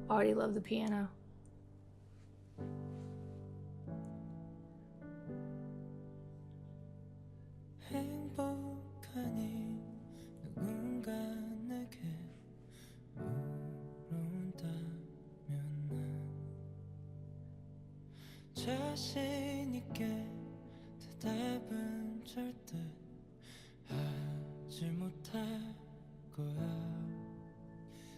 Already love the piano. 행복하니 누군가 내게 물어온다면 난 자신 있게 대답은 절대 하지 못할 거야.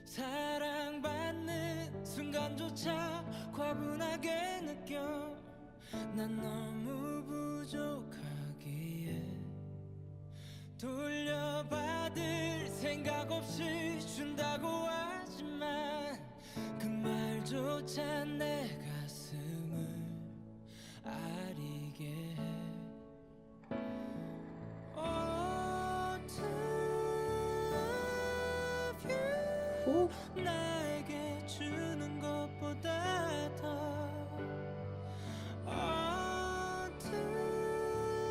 사랑받는 순간조차 과분하게 느껴. 난 너무 부족하기에 돌려받을 생각 없이 준다고 하지만 그 말조차 내 가슴을 아리게 해. Oh, to love you. 나에게 주는 것보다 더 Oh, to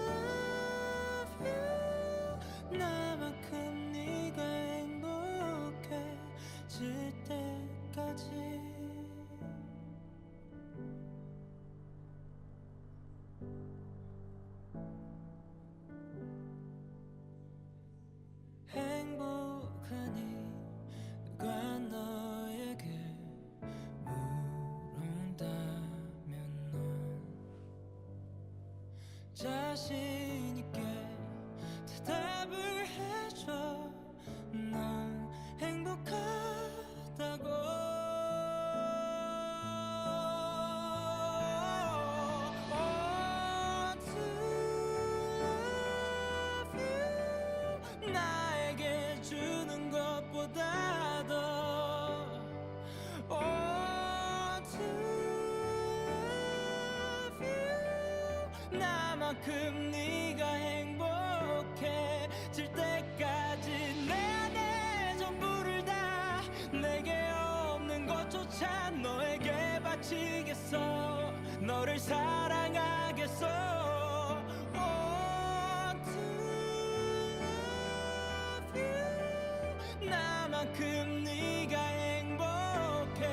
love you. 나만큼 네가 행복해질 때까지. 행복하니 누가 너에게 물어온다면 넌 자신 있게 대답을 해줘. 넌 행복하다고. Oh, to love you. 나에게 주는 것보다 더 Oh, to love you. 나만큼 네가 행복해질 때까지 내 안에 전부를 다 내게 없는 것조차 너에게 바치겠어. 너를 사랑하겠어. Oh, to love you. 나만큼 네가 행복해질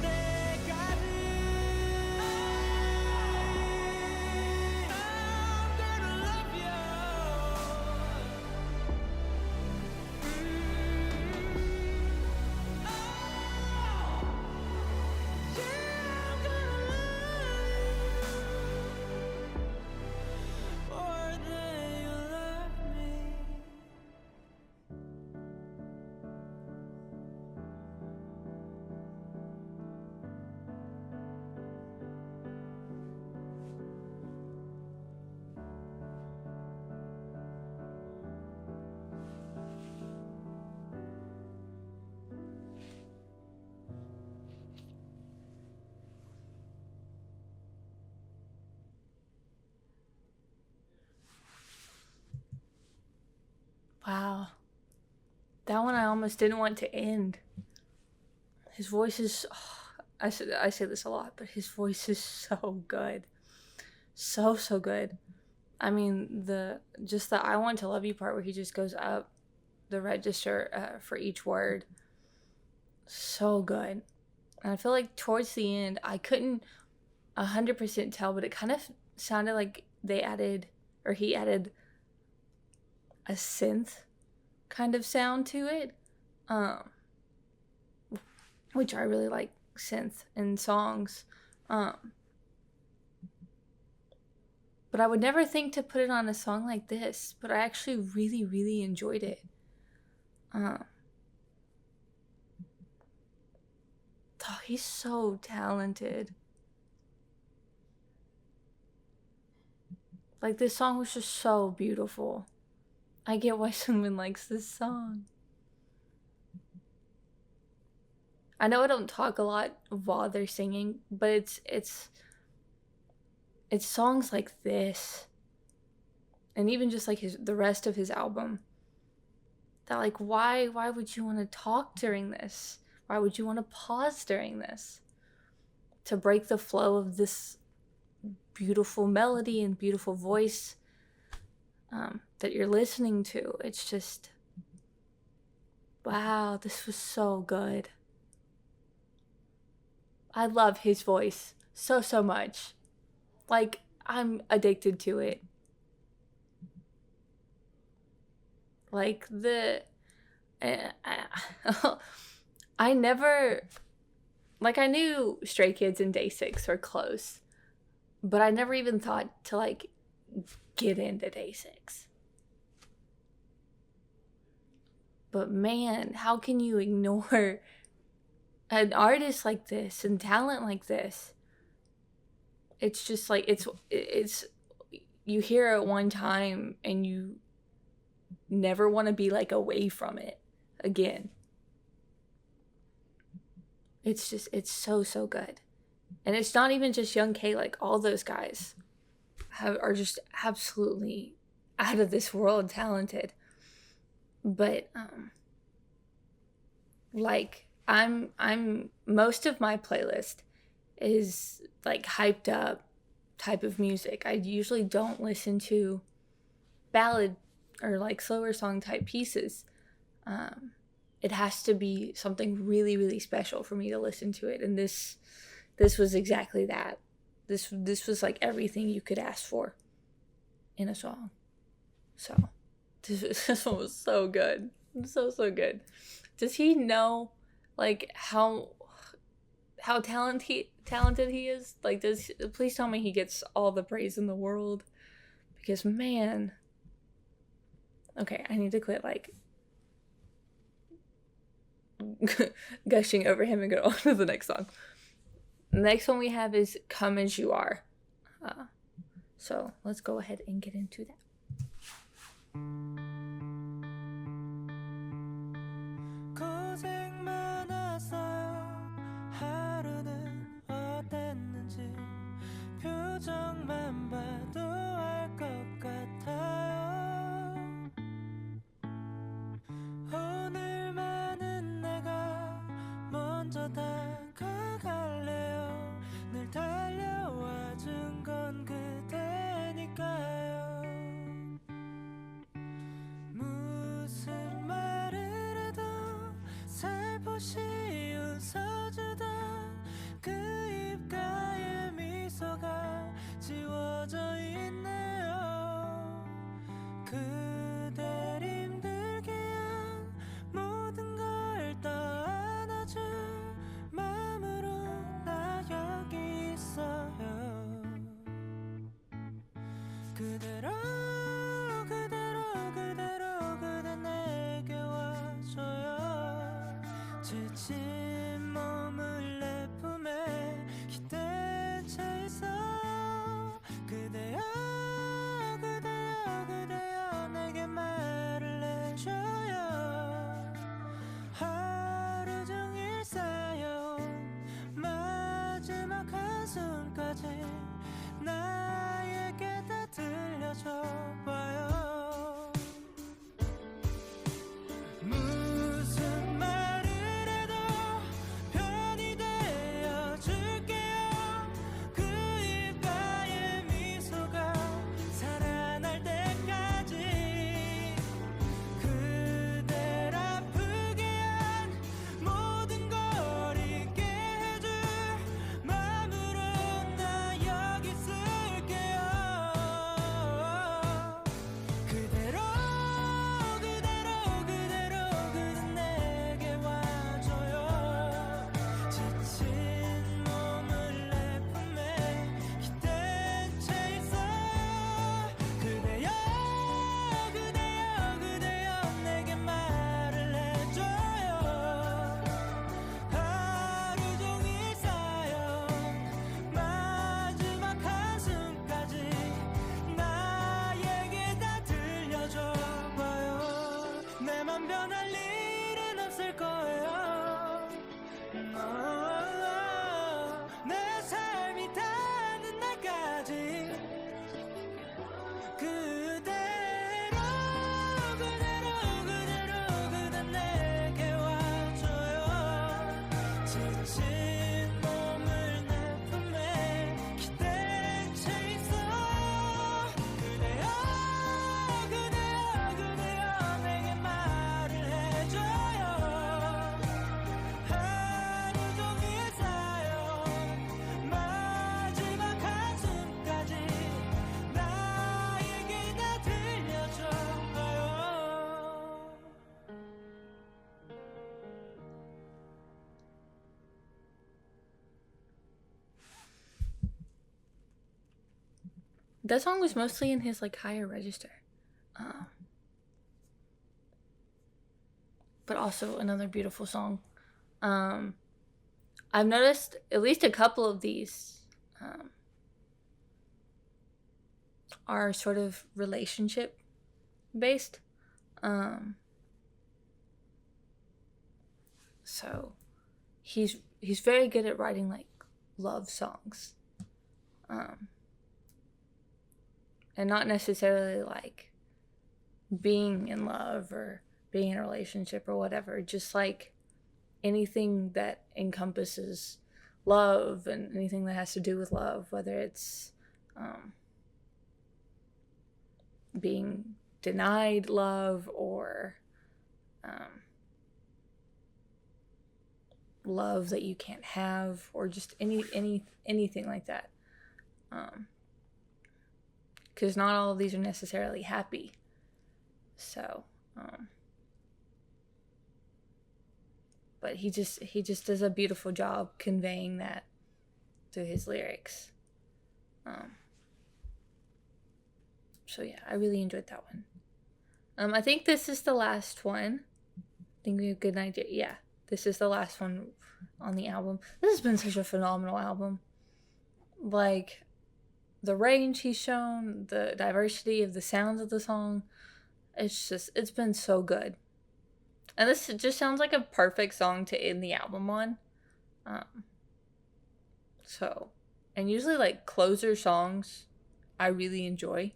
때까지. I'm gonna love you. Oh, yeah, I'm gonna love you more than you love me. Wow. That one I almost didn't want to end. His voice is, I say this a lot, but his voice is so good. So good. I mean, the I want to love you part where he just goes up the register for each word. So good. And I feel like towards the end, I couldn't 100% tell, but it kind of sounded like they added, or he added a synth kind of sound to it, which I really like synth in songs. But I would never think to put it on a song like this, but I actually really, really enjoyed it. Oh, he's so talented. Like, this song was just so beautiful. I get why someone likes this song. I know I don't talk a lot while they're singing, but it's songs like this, and even just like the rest of his album, that like why would you want to talk during this? Why would you want to pause during this to break the flow of this beautiful melody and beautiful voice that you're listening to? It's just, wow, this was so good. I love his voice so much. Like, I'm addicted to it. Like, I never, like, I knew Stray Kids and Day6 were close, but I never even thought to, like, get into Day6. But man, how can you ignore an artist like this and talent like this? It's just like, it's you hear it one time and you never want to be like away from it again. It's just, it's so good. And it's not even just Young K, like all those guys are just absolutely out of this world talented. But like I'm most of my playlist is like hyped up type of music. I usually don't listen to ballad or like slower song type pieces. It has to be something really special for me to listen to it, and this was exactly that. This was like everything you could ask for in a song. So this one was so good. So good. Does he know like how talented he is? Like, please tell me he gets all the praise in the world, because man, okay, I need to quit like gushing over him and go on to the next song. The next one we have is Come As You Are. So let's go ahead and get into that. 고생 많았어요. 하루는 어땠는지 표정만 봐도 알 것 같아요. 오늘만은 내가 먼저 다가갈래요. 늘 달려와 준 건 그대니까요. 무슨 말을 해도 살포시 웃어주던 그 입가에 미소가 지워져 있네요. 그댈 힘들게 한 모든 걸 떠안아줄 마음으로 나 여기 있어요. 그대로 그대 내게 와줘요. 지친 몸을 내 품에 기댄 채 있어. 그대여 내게 말을 해줘요. 하루 종일 쌓여온 마지막 한숨까지 나에게 다 들려줘봐요. 무슨 말을 해도 편이 되어줄게요. 그 입가에 미소가 살아날 때까지 그댈 아프게 한 모든 걸 잊게 해줄 마음으로 나 여기 있을게요. 그대로 그대 내게 와줘요. 지친 몸을 내 품에 기댄 채 있어. 그대여 내게 말을 해줘요. 하루 종일 쌓여온 마지막 한숨까지 나에게 다 들려줘봐요. 내 맘 변할 일은 없을 거예요. 내 삶이 닿는 날까지 그대로 그대 내게 와줘요. 지친 몸을 내 품에 기댄 채 있어. 그대여 내게 말을 해줘요. that song was mostly in his like higher register. But also another beautiful song. I've noticed at least a couple of these are sort of relationship based. So he's very good at writing like love songs. And not necessarily like being in love or being in a relationship or whatever, just like anything that encompasses love and anything that has to do with love, whether it's being denied love or love that you can't have, or just anything like that. Because not all of these are necessarily happy. So, but he just does a beautiful job conveying that through his lyrics. So yeah, I really enjoyed that one. I think this is the last one. I think we have good idea. Yeah, this is the last one on the album. This has been such a phenomenal album. Like, the range he's shown, the diversity of the sounds of the song, it's been so good. And this just sounds like a perfect song to end the album on. And usually like closer songs I really enjoy.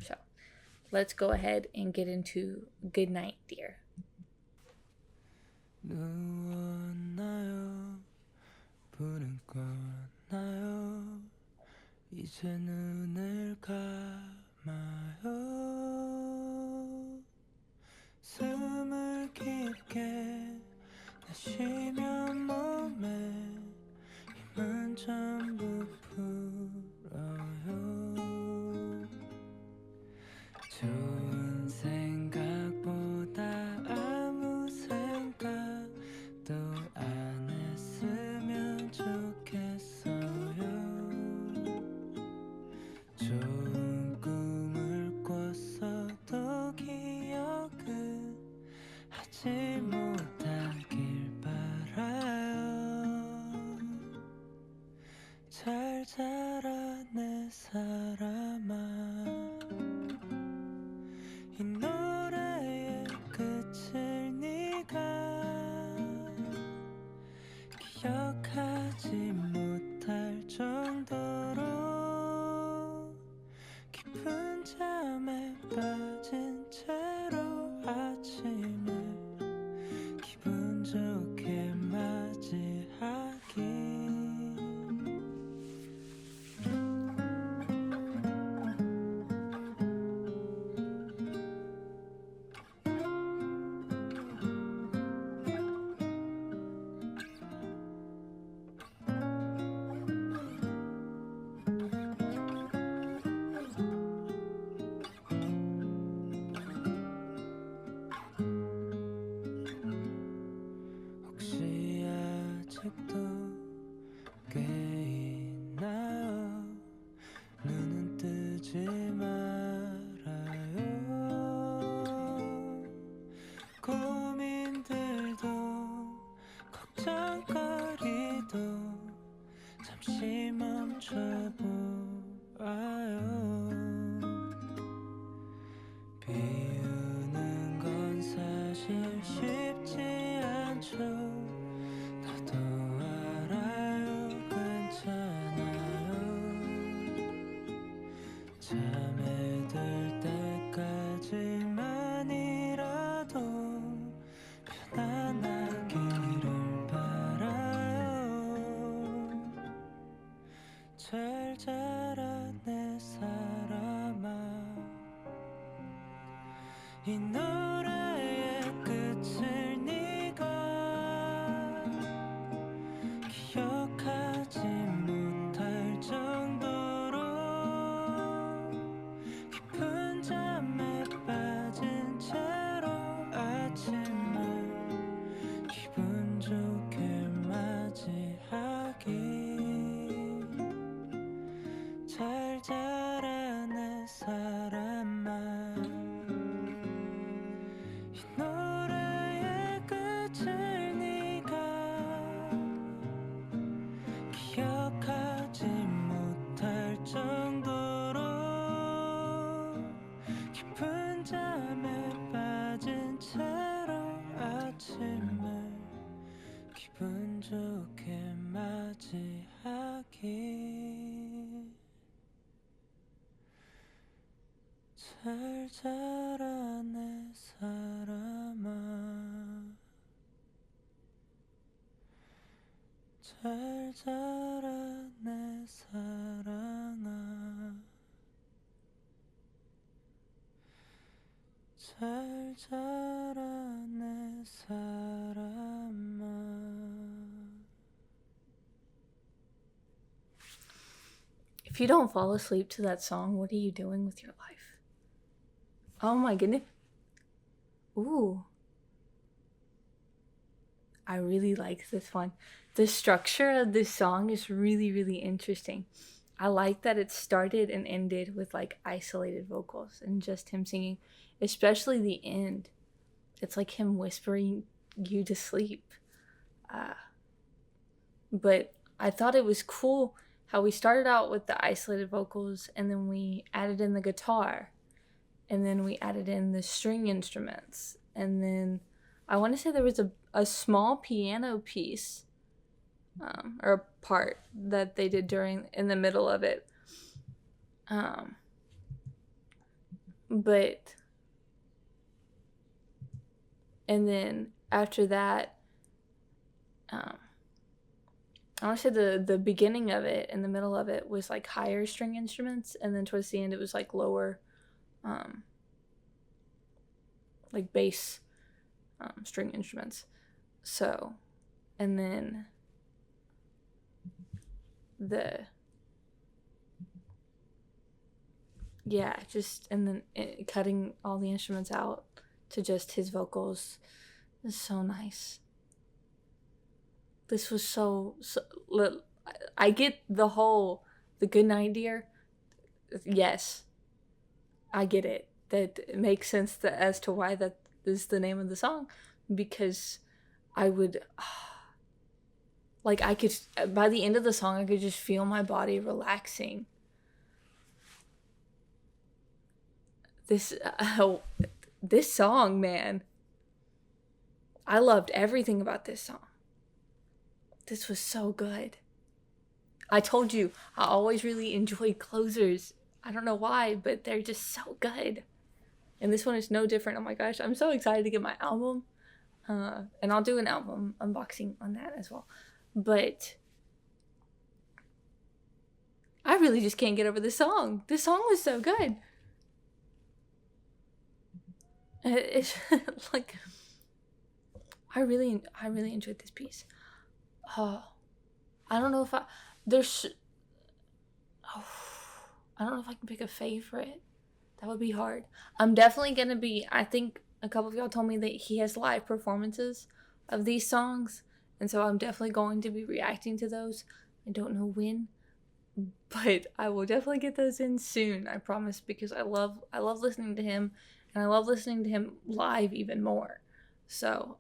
So let's go ahead and get into Good Night, Dear. 누웠나요? 불은 꺼나요? 이제 눈을 감아요. 숨을 깊게 내쉬면 몸에 힘은 전부 풀어요. 좋은 생각보다 아무 생각도 안 했으면 좋겠어요. 좋은 꿈을 꿨어도 기억은 하지 못하길 바라요. 잘 자라 내 사람아. 이 노래의 끝을 네가 기억하지 못할 정도로 깊은 잠에 빠진 채로 아침을 기분 좋게 맞이하기. 혹시 아직도 깨있나요? 눈은 뜨지 말아요. 고민들도 걱정거리도 잠시 멈춰보아요. 비우는 건 사실 쉽지 않죠. 나도 알아요. 괜찮아요. 잠에 들 때까지만이라도 편안하기를 바라요. 잘 자라 내 사람아. 이 노래의 끝을 네가 기억하지 못할 정도로 깊은 잠에 빠진 채로 아침을 기분 좋게 맞이하기. 깊은 잠에 빠진 채로 아침을 기분 좋게 맞이하기. 잘 자라 내 사람아, 잘 자라 내 사랑아, 잘 자라 내 사람아. If you don't fall asleep to that song, what are you doing with your life? Oh my goodness. Ooh. I really like this one. The structure of this song is really, really interesting. I like that it started and ended with like isolated vocals and just him singing, especially the end. It's like him whispering you to sleep. But I thought it was cool how we started out with the isolated vocals and then we added in the guitar and then we added in the string instruments. And then I want to say there was a small piano piece or a part that they did in the middle of it. But, and then after that, I want to say the beginning of it and the middle of it was like higher string instruments, and then towards the end it was like lower, like bass string instruments. So, and then and then cutting all the instruments out to just his vocals is so nice. This was so I get the good night dear. Yes, I get it. That makes sense as to why that is the name of the song, because I would like I could by the end of the song I could just feel my body relaxing. This song, man. I loved everything about this song. This was so good. I told you, I always really enjoy closers. I don't know why, but they're just so good. And this one is no different. Oh my gosh, I'm so excited to get my album. And I'll do an album unboxing on that as well. But I really just can't get over this song. This song was so good. It's like I really enjoyed this piece. I don't know if I don't know if I can pick a favorite. That would be hard. I'm definitely gonna be. I think a couple of y'all told me that he has live performances of these songs, and so I'm definitely going to be reacting to those. I don't know when, but I will definitely get those in soon. I promise, because I love listening to him, and I love listening to him live even more. So,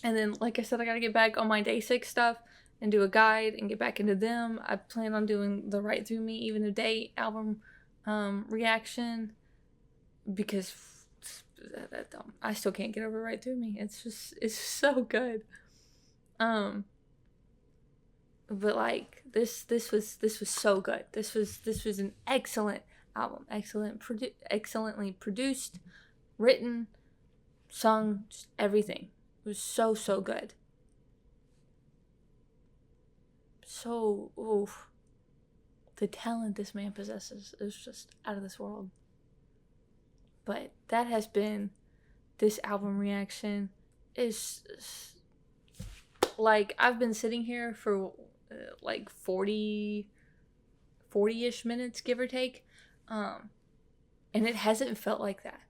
and then like I said, I gotta get back on my day 6 stuff and do a guide and get back into them. I plan on doing the Right Through Me Even a Day album reaction, because I still can't get over Right Through Me. It's so good. But like this was so good. This was an excellent album, excellently produced, written, sung, just everything. It was so good. So, oof. The talent this man possesses is just out of this world. But that has been this album reaction. Is like I've been sitting here for like 40-ish minutes, give or take, and it hasn't felt like that.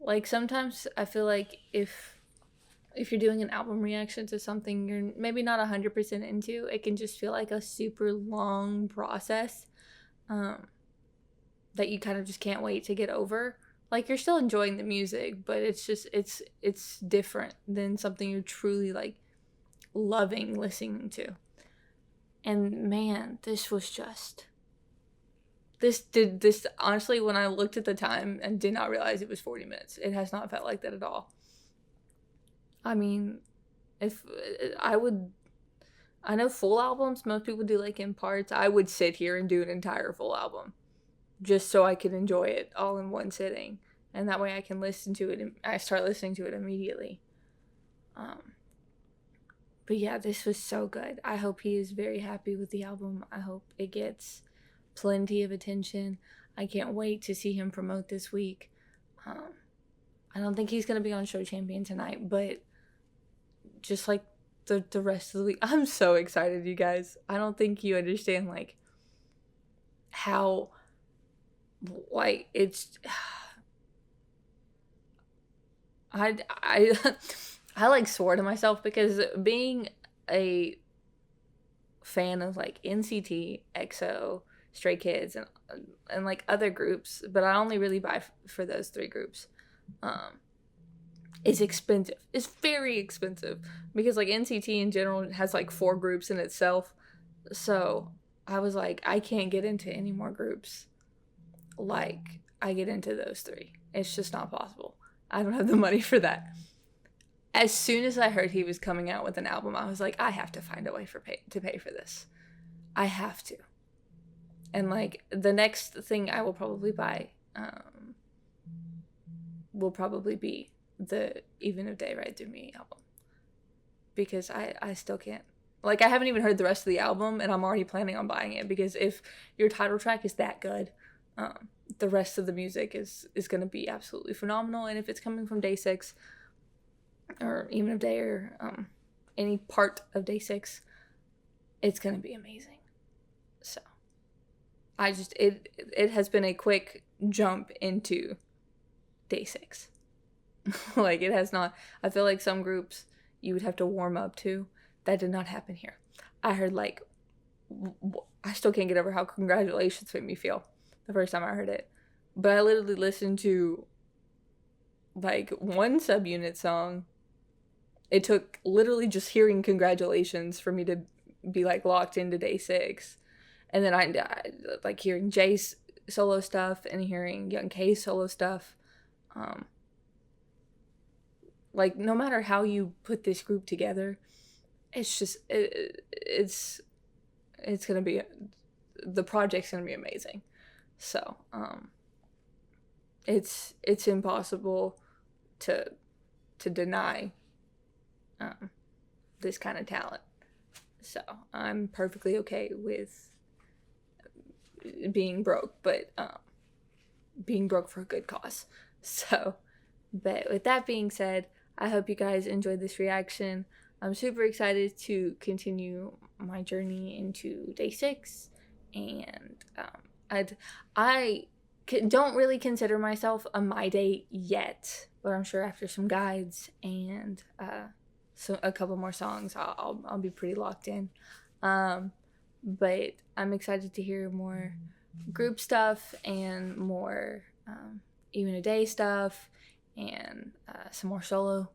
Like sometimes I feel like if you're doing an album reaction to something you're maybe not 100% into, it can just feel like a super long process that you kind of just can't wait to get over. Like you're still enjoying the music, but it's just it's different than something you're truly like loving listening to. And man, this was just this honestly, when I looked at the time and did not realize it was 40 minutes, it has not felt like that at all. I mean, if I know full albums, most people do like in parts. I would sit here and do an entire full album just so I could enjoy it all in one sitting. And that way I can listen to it, and I start listening to it immediately. But yeah, this was so good. I hope he is very happy with the album. I hope it gets plenty of attention. I can't wait to see him promote this week. I don't think he's going to be on Show Champion tonight, but just like the rest of the week, I'm so excited, you guys. I don't think you understand, like, how, like, it's... I like swore to myself, because being a fan of like NCT, EXO, Stray Kids, and like other groups, but I only really buy for those 3 groups. It's expensive. It's very expensive, because like NCT in general has like 4 groups in itself. So I was like, I can't get into any more groups like I get into those 3. It's just not possible. I don't have the money for that. As soon as I heard he was coming out with an album, I was like, I have to find a way to pay for this. I have to. And like, the next thing I will probably buy will probably be the Even If Day Ride Through Me album, because I still can't. Like, I haven't even heard the rest of the album, and I'm already planning on buying it, because if your title track is that good, the rest of the music is going to be absolutely phenomenal. And if it's coming from Day 6, or Even If Day, or any part of Day 6, it's going to be amazing. So, it has been a quick jump into Day 6. Like, it has not. I feel like some groups you would have to warm up to. That did not happen here. I heard, like, I still can't get over how Congratulations made me feel the first time I heard it. But I literally listened to, like, one subunit song. It took literally just hearing Congratulations for me to be, like, locked into Day 6. And then I like, hearing Jay's solo stuff and hearing Young K's solo stuff. Like, no matter how you put this group together, it's just, it's going to be, the project's going to be amazing. So, it's impossible to deny this kind of talent. So I'm perfectly okay with being broke, but being broke for a good cause. So, but with that being said, I hope you guys enjoyed this reaction. I'm super excited to continue my journey into Day 6, and I don't really consider myself a My Day yet, but I'm sure after some guides and so a couple more songs, I'll be pretty locked in. But I'm excited to hear more group stuff and more Even A Day stuff, and some more solo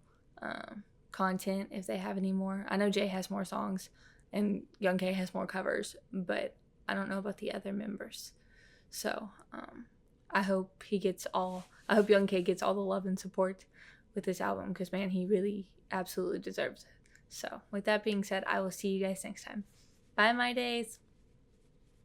content if they have any more. I know Jay has more songs and Young K has more covers, but I don't know about the other members. So I hope Young K gets all the love and support with this album, because man, he really absolutely deserves it. So with that being said, I will see you guys next time. Bye, my days.